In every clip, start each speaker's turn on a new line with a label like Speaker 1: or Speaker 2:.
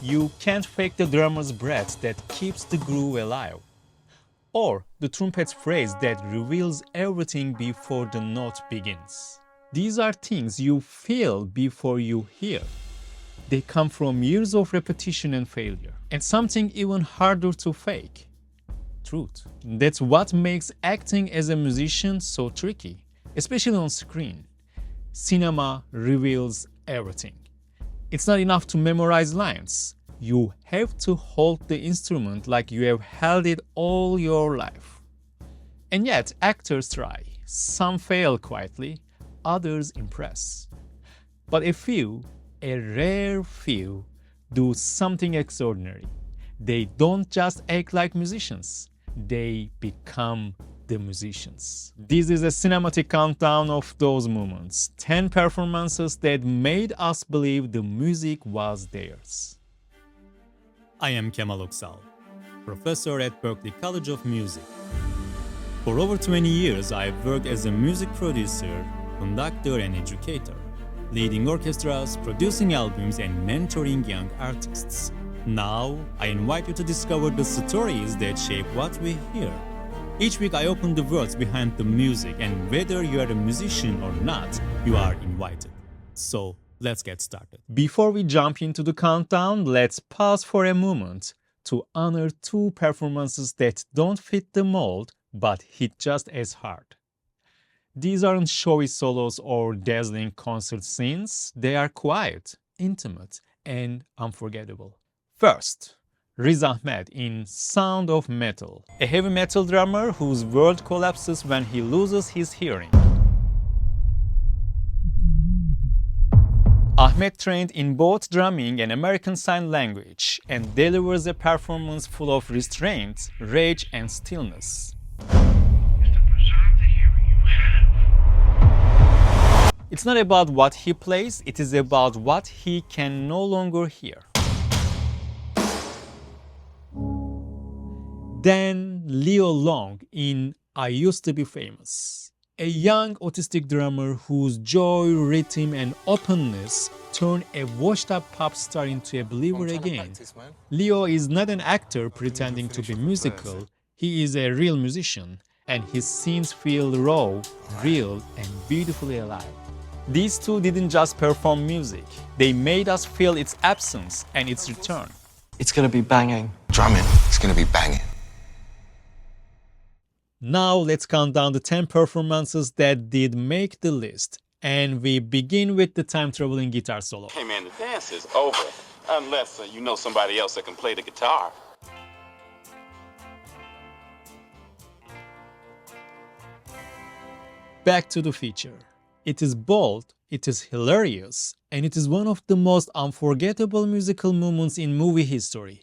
Speaker 1: You can't fake the drummer's breath that keeps the groove alive. Or the trumpet's phrase that reveals everything before the note begins. These are things you feel before you hear. They come from years of repetition and failure. And something even harder to fake: truth. That's what makes acting as a musician so tricky, especially on screen. Cinema reveals everything. It's not enough to memorize lines. You have to hold the instrument like you have held it all your life. And yet, actors try. Some fail quietly, others impress. But a few, a rare few, do something extraordinary. They don't just act like musicians, they become the musicians. This is a cinematic countdown of those moments, 10 performances that made us believe the music was theirs. I am Kemal Oksal, professor at Berklee College of Music. For over 20 years, I've worked as a music producer, conductor, and educator, leading orchestras, producing albums, and mentoring young artists. Now, I invite you to discover the stories that shape what we hear. Each week I open the words behind the music, and whether you are a musician or not, you are invited. So, let's get started. Before we jump into the countdown, let's pause for a moment to honor two performances that don't fit the mold but hit just as hard. These aren't showy solos or dazzling concert scenes, they are quiet, intimate, and unforgettable. First, Riz Ahmed in Sound of Metal, a heavy metal drummer whose world collapses when he loses his hearing. Ahmed trained in both drumming and American Sign Language and delivers a performance full of restraint, rage, and stillness. It's not about what he plays, it is about what he can no longer hear. Then Leo Long in I Used to Be Famous, a young autistic drummer whose joy, rhythm, and openness turn a washed-up pop star into a believer again. Leo is not an actor pretending to be musical, he is a real musician, and his scenes feel raw, real, and beautifully alive. These two didn't just perform music, they made us feel its absence and its return.
Speaker 2: It's gonna be banging.
Speaker 3: Drumming, it's gonna be banging.
Speaker 1: Now let's count down the 10 performances that did make the list. And we begin with the time-traveling guitar solo.
Speaker 4: Hey man, the dance is over, unless you know somebody else that can play the guitar.
Speaker 1: Back to the feature. It is bold, it is hilarious, and it is one of the most unforgettable musical moments in movie history.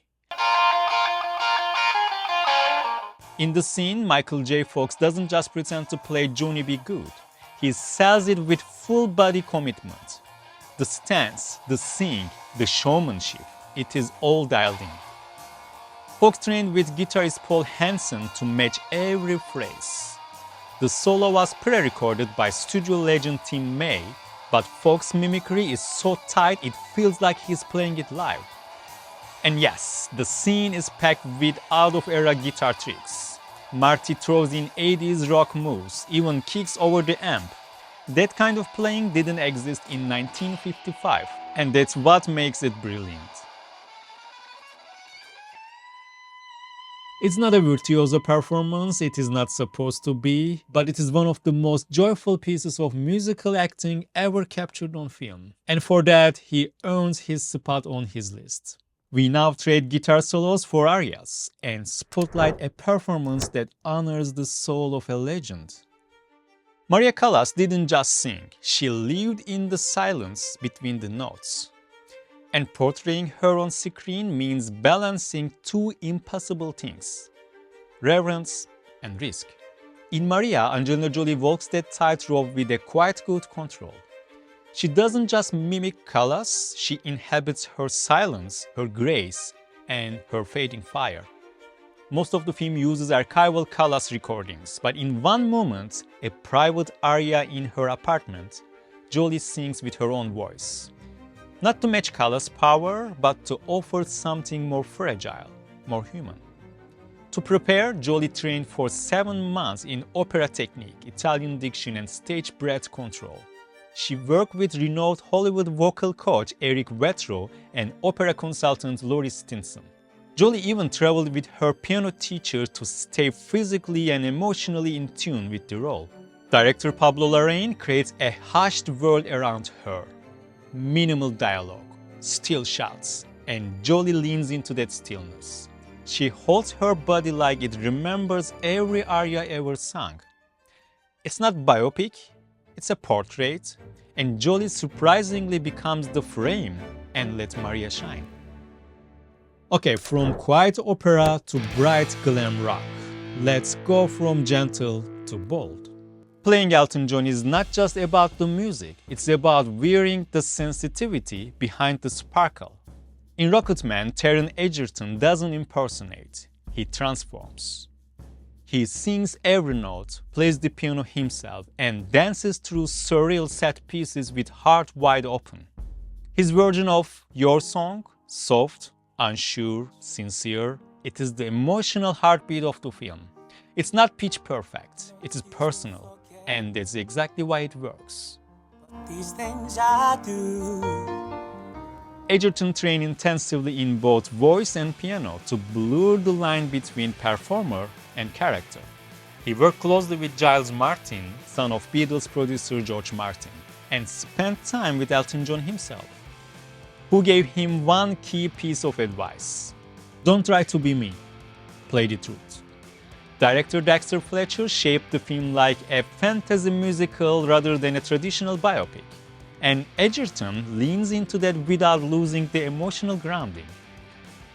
Speaker 1: In the scene, MichaelJFox doesn't just pretend to play Johnny B. Good. He sells it with full body commitment. The stance, the sing, the showmanship, it is all dialed in. Fox trained with guitarist Paul Hansen to match every phrase. The solo was pre-recorded by studio legend Tim May, but Fox's mimicry is so tight it feels like he's playing it live. And yes, the scene is packed with out-of-era guitar tricks. Marty throws in 80s rock moves, even kicks over the amp. That kind of playing didn't exist in 1955, and that's what makes it brilliant. It's not a virtuoso performance, it is not supposed to be, but it is one of the most joyful pieces of musical acting ever captured on film. And for that, he earns his spot on his list. We now trade guitar solos for arias and spotlight a performance that honors the soul of a legend. Maria Callas didn't just sing, she lived in the silence between the notes. And portraying her on screen means balancing two impossible things: reverence and risk. In Maria, Angelina Jolie walks that tightrope with a quite good control. She doesn't just mimic Callas, she inhabits her silence, her grace, and her fading fire. Most of the film uses archival Callas recordings, but in one moment, a private aria in her apartment, Jolie sings with her own voice. Not to match Cala's power, but to offer something more fragile, more human. To prepare, Jolie trained for 7 months in opera technique, Italian diction, and stage breath control. She worked with renowned Hollywood vocal coach Eric Vetro and opera consultant Laurie Stinson. Jolie even traveled with her piano teacher to stay physically and emotionally in tune with the role. Director Pablo Larraín creates a hushed world around her. Minimal dialogue, still shots, and Jolie leans into that stillness. She holds her body like it remembers every aria ever sung. It's not biopic, it's a portrait, and Jolie surprisingly becomes the frame and lets Maria shine. Okay, from quiet opera to bright glam rock, let's go from gentle to bold. Playing Elton John is not just about the music, it's about wearing the sensitivity behind the sparkle. In Rocketman, Taron Egerton doesn't impersonate, he transforms. He sings every note, plays the piano himself, and dances through surreal set pieces with heart wide open. His version of Your Song, soft, unsure, sincere, it is the emotional heartbeat of the film. It's not pitch perfect, it is personal, and that's exactly why it works.
Speaker 2: These things I do.
Speaker 1: Egerton trained intensively in both voice and piano to blur the line between performer and character. He worked closely with Giles Martin, son of Beatles producer George Martin, and spent time with Elton John himself, who gave him one key piece of advice: don't try to be me, play the truth. Director Dexter Fletcher shaped the film like a fantasy musical rather than a traditional biopic. And Egerton leans into that without losing the emotional grounding.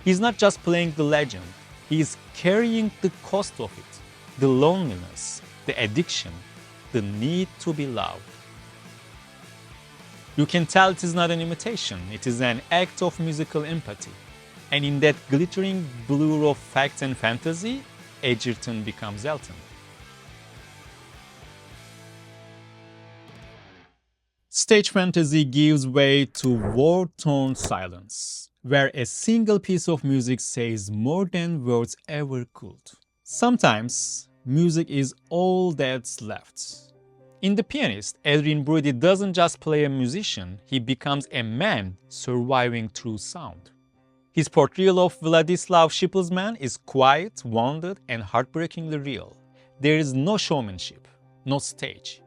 Speaker 1: He's not just playing the legend, he's carrying the cost of it, the loneliness, the addiction, the need to be loved. You can tell it is not an imitation, it is an act of musical empathy. And in that glittering blur of fact and fantasy, Egerton becomes Elton. Stage fantasy gives way to war-torn silence, where a single piece of music says more than words ever could. Sometimes, music is all that's left. In The Pianist, Adrien Brody doesn't just play a musician, he becomes a man surviving through sound. His portrayal of Vladislav Shipplesman is quiet, wounded, and heartbreakingly real. There is no showmanship, no stage.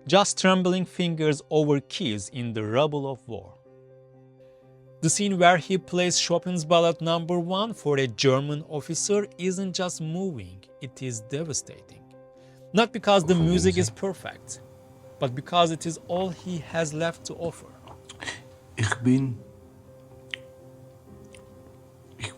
Speaker 1: Just trembling fingers over keys in the rubble of war. The scene where he plays Chopin's Ballad No. 1 for a German officer isn't just moving, it is devastating. Not because the music is perfect, but because it is all he has left to offer.
Speaker 5: Ich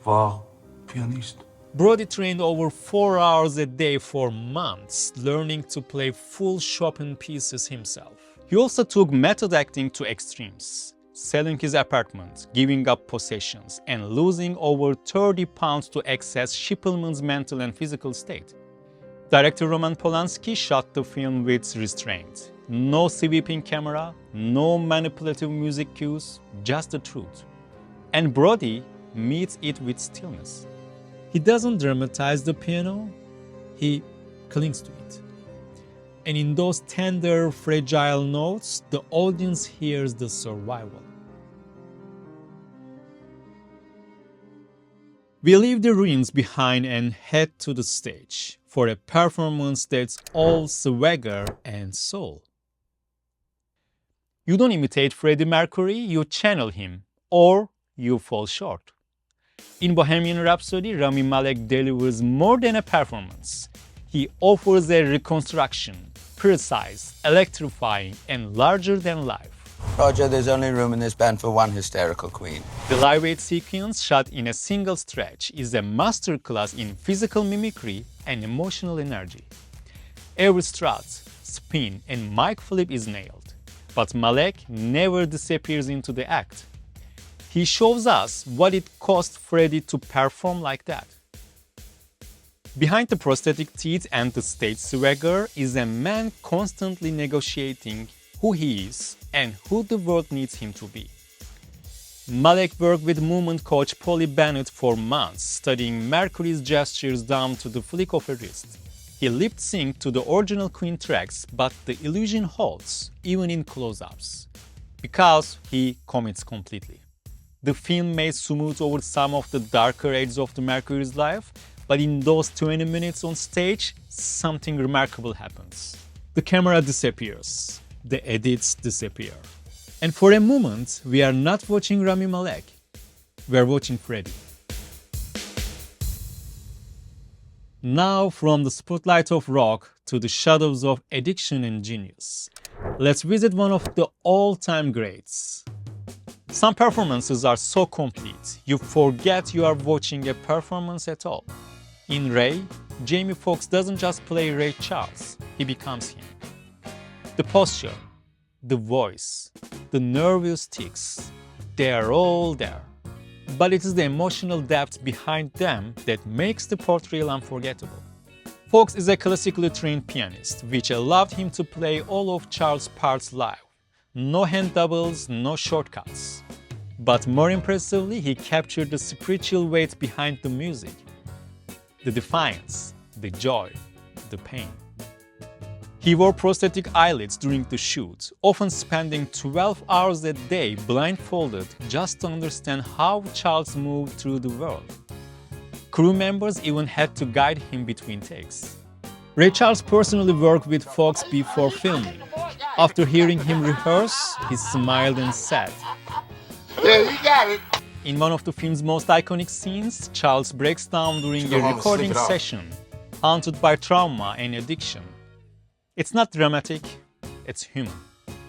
Speaker 5: war Pianist.
Speaker 1: Brody trained over 4 hours a day for months, learning to play full Chopin pieces himself. He also took method acting to extremes, selling his apartment, giving up possessions, and losing over 30 pounds to access Schippelman's mental and physical state. Director Roman Polanski shot the film with restraint. No sweeping camera, no manipulative music cues, just the truth. And Brody meets it with stillness. He doesn't dramatize the piano, he clings to it. And in those tender, fragile notes, the audience hears the survival. We leave the ruins behind and head to the stage for a performance that's all swagger and soul. You don't imitate Freddie Mercury, you channel him, or you fall short. In Bohemian Rhapsody, Rami Malek delivers more than a performance. He offers a reconstruction, precise, electrifying, and larger than life.
Speaker 3: Roger, there's only room in this band for one hysterical queen.
Speaker 1: The Live Aid sequence, shot in a single stretch, is a masterclass in physical mimicry and emotional energy. Every strut, spin, and mic flip is nailed. But Malek never disappears into the act. He shows us what it cost Freddie to perform like that. Behind the prosthetic teeth and the stage swagger is a man constantly negotiating who he is and who the world needs him to be. Malek worked with movement coach Polly Bennett for months, studying Mercury's gestures down to the flick of a wrist. He lip synced to the original Queen tracks, but the illusion holds, even in close-ups, because he commits completely. The film may smooth over some of the darker edges of the Mercury's life, but in those 20 minutes on stage, something remarkable happens. The camera disappears. The edits disappear. And for a moment, we are not watching Rami Malek. We are watching Freddie. Now, from the spotlight of rock to the shadows of addiction and genius, let's visit one of the all-time greats. Some performances are so complete, you forget you are watching a performance at all. In Ray, Jamie Foxx doesn't just play Ray Charles, he becomes him. The posture, the voice, the nervous tics, they are all there. But it is the emotional depth behind them that makes the portrayal unforgettable. Foxx is a classically trained pianist, which allowed him to play all of Charles' parts live. No hand doubles, no shortcuts. But more impressively, he captured the spiritual weight behind the music. The defiance, the joy, the pain. He wore prosthetic eyelids during the shoot, often spending 12 hours a day blindfolded just to understand how Charles moved through the world. Crew members even had to guide him between takes. Ray Charles personally worked with Foxx before filming. After hearing him rehearse, he smiled and said,
Speaker 5: Yeah, you got it.
Speaker 1: in one of the film's most iconic scenes, Charles breaks down during
Speaker 5: Go
Speaker 1: a
Speaker 5: home and
Speaker 1: recording
Speaker 5: sleep it off.
Speaker 1: session, haunted by trauma and addiction. It's not dramatic, it's human.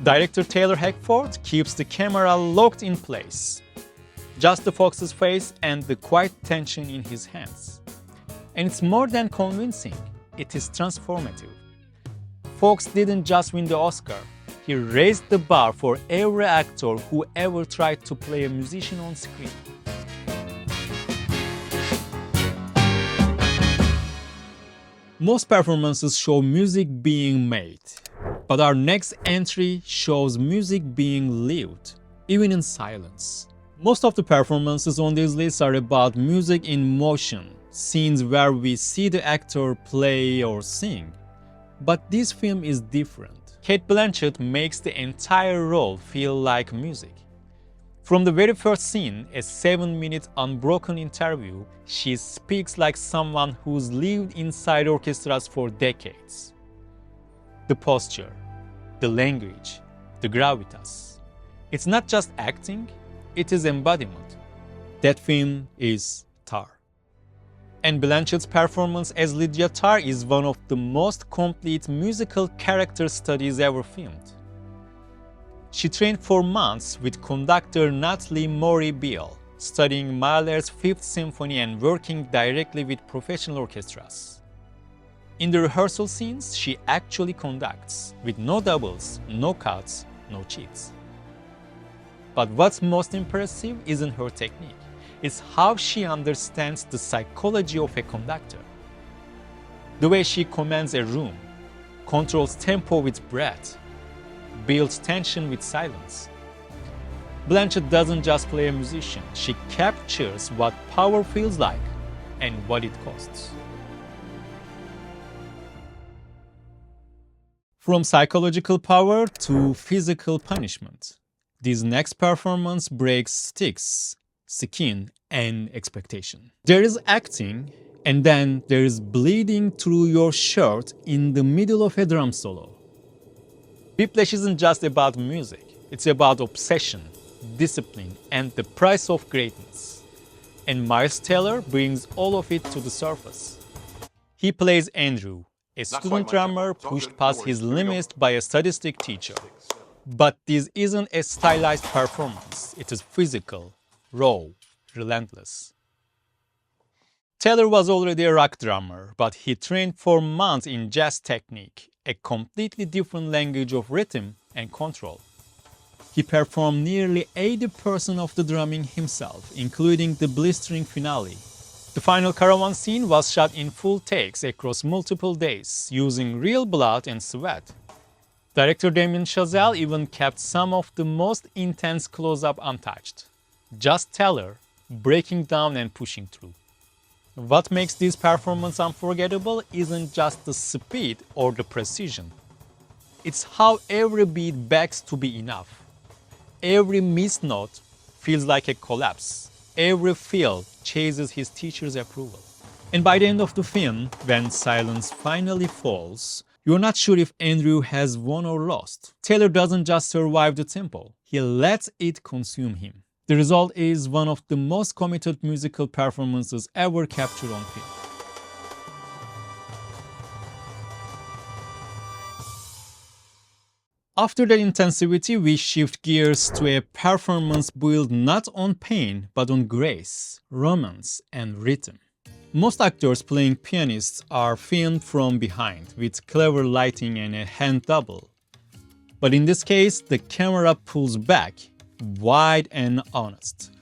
Speaker 1: Director Taylor Hackford keeps the camera locked in place. Just the Fox's face and the quiet tension in his hands. And it's more than convincing, it is transformative. Foxx didn't just win the Oscar, he raised the bar for every actor who ever tried to play a musician on screen. Most performances show music being made, but our next entry shows music being lived, even in silence. Most of the performances on this list are about music in motion, scenes where we see the actor play or sing. But this film is different. Cate Blanchett makes the entire role feel like music. From the very first scene, a 7-minute unbroken interview, she speaks like someone who's lived inside orchestras for decades. The posture, the language, the gravitas. It's not just acting, it is embodiment. That film is Tar. And Blanchett's performance as Lydia Tarr is one of the most complete musical character studies ever filmed. She trained for months with conductor Natalie Maury Beale, studying Mahler's Fifth Symphony and working directly with professional orchestras. In the rehearsal scenes, she actually conducts, with no doubles, no cuts, no cheats. But what's most impressive isn't her technique, it's how she understands the psychology of a conductor. The way she commands a room, controls tempo with breath, builds tension with silence. Blanchett doesn't just play a musician, she captures what power feels like and what it costs. From psychological power to physical punishment, this next performance breaks sticks, skin, and expectation. There is acting, and then there is bleeding through your shirt in the middle of a drum solo. Whiplash isn't just about music, it's about obsession, discipline, and the price of greatness. And Miles Teller brings all of it to the surface. He plays Andrew, a student drummer pushed past his limits by a sadistic teacher. But this isn't a stylized performance, it is physical, raw, relentless. Teller was already a rock drummer, but he trained for months in jazz technique, a completely different language of rhythm and control. He performed nearly 80% of the drumming himself, including the blistering finale. The final caravan scene was shot in full takes across multiple days, using real blood and sweat. Director Damien Chazelle even kept some of the most intense close-up untouched. just Taylor breaking down and pushing through. What makes this performance unforgettable isn't just the speed or the precision. It's how every beat begs to be enough. Every missed note feels like a collapse. Every fill chases his teacher's approval. And by the end of the film, when silence finally falls, you're not sure if Andrew has won or lost. Taylor doesn't just survive the tempo, he lets it consume him. The result is one of the most committed musical performances ever captured on film. After that intensity, we shift gears to a performance built not on pain, but on grace, romance, and rhythm. Most actors playing pianists are filmed from behind, with clever lighting and a hand double. But in this case, the camera pulls back, wide and honest,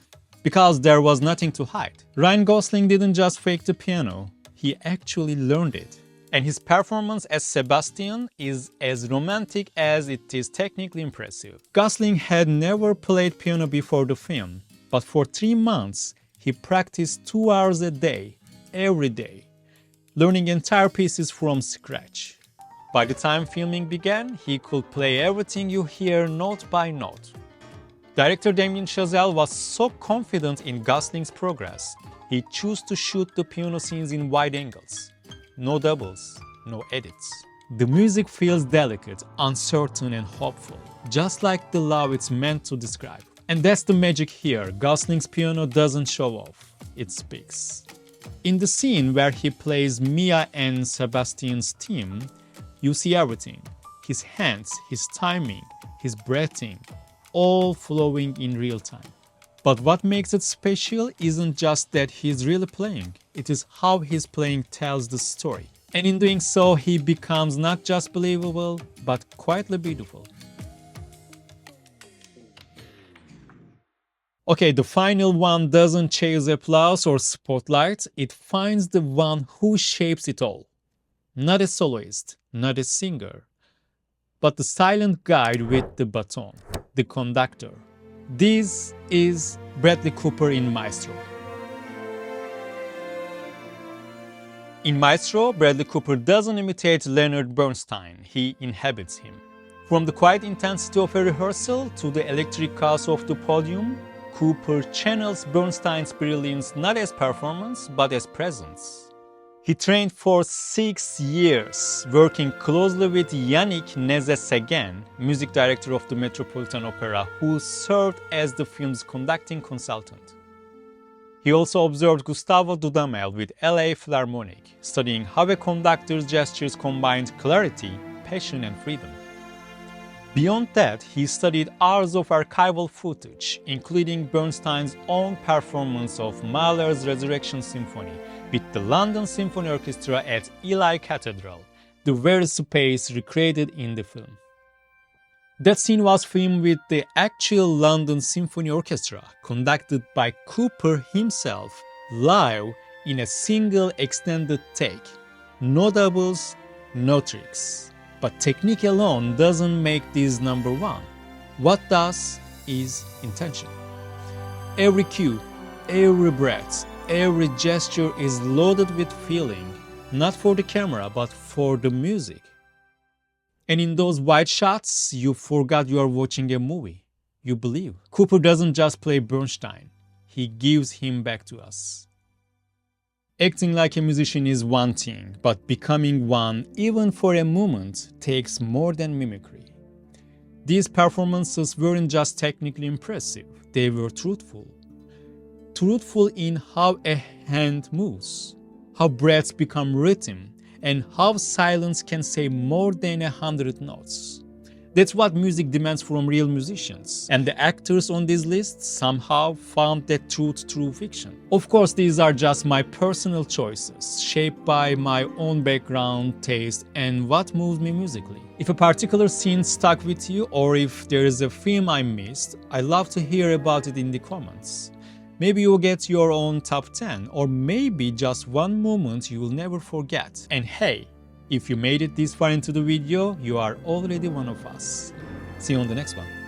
Speaker 1: because there was nothing to hide. Ryan Gosling didn't just fake the piano, he actually learned it. And his performance as Sebastian is as romantic as it is technically impressive. Gosling had never played piano before the film, but for 3 months, he practiced 2 hours a day, every day, learning entire pieces from scratch. By the time filming began, he could play everything you hear note by note. Director Damien Chazelle was so confident in Gosling's progress, he chose to shoot the piano scenes in wide angles. No doubles, no edits. The music feels delicate, uncertain and hopeful, just like the love it's meant to describe. And that's the magic here. Gosling's piano doesn't show off, it speaks. In the scene where he plays Mia and Sebastian's theme, you see everything. His hands, his timing, his breathing, all flowing in real time. But what makes it special isn't just that he's really playing, it is how his playing tells the story. And in doing so, he becomes not just believable, but quietly beautiful. Okay, the final one doesn't chase applause or spotlight, it finds the one who shapes it all. Not a soloist, not a singer, but the silent guide with the baton, the conductor. This is Bradley Cooper in Maestro. In Maestro, Bradley Cooper doesn't imitate Leonard Bernstein, he inhabits him. From the quiet intensity of a rehearsal to the electric chaos of the podium, Cooper channels Bernstein's brilliance not as performance, but as presence. He trained for 6 years, working closely with Yannick Nézet-Séguin, music director of the Metropolitan Opera, who served as the film's conducting consultant. He also observed Gustavo Dudamel with LA Philharmonic, studying how a conductor's gestures combined clarity, passion, and freedom. Beyond that, he studied hours of archival footage, including Bernstein's own performance of Mahler's Resurrection Symphony with the London Symphony Orchestra at Ely Cathedral, the very space recreated in the film. That scene was filmed with the actual London Symphony Orchestra, conducted by Cooper himself, live in a single extended take. No doubles, no tricks. But technique alone doesn't make this number one. What does is intention. Every cue, every breath, every gesture is loaded with feeling, not for the camera, but for the music. And in those wide shots, you forgot you are watching a movie. You believe. Cooper doesn't just play Bernstein, he gives him back to us. Acting like a musician is one thing, but becoming one, even for a moment, takes more than mimicry. These performances weren't just technically impressive, they were truthful. Truthful in how a hand moves, how breaths become rhythm, and how silence can say more than 100 notes. That's what music demands from real musicians. And the actors on this list somehow found that truth through fiction. Of course, these are just my personal choices, shaped by my own background, taste, and what moves me musically. If a particular scene stuck with you, or if there is a film I missed, I'd love to hear about it in the comments. Maybe you'll get your own top 10, or maybe just one moment you will never forget. And hey, if you made it this far into the video, you are already one of us. See you on the next one.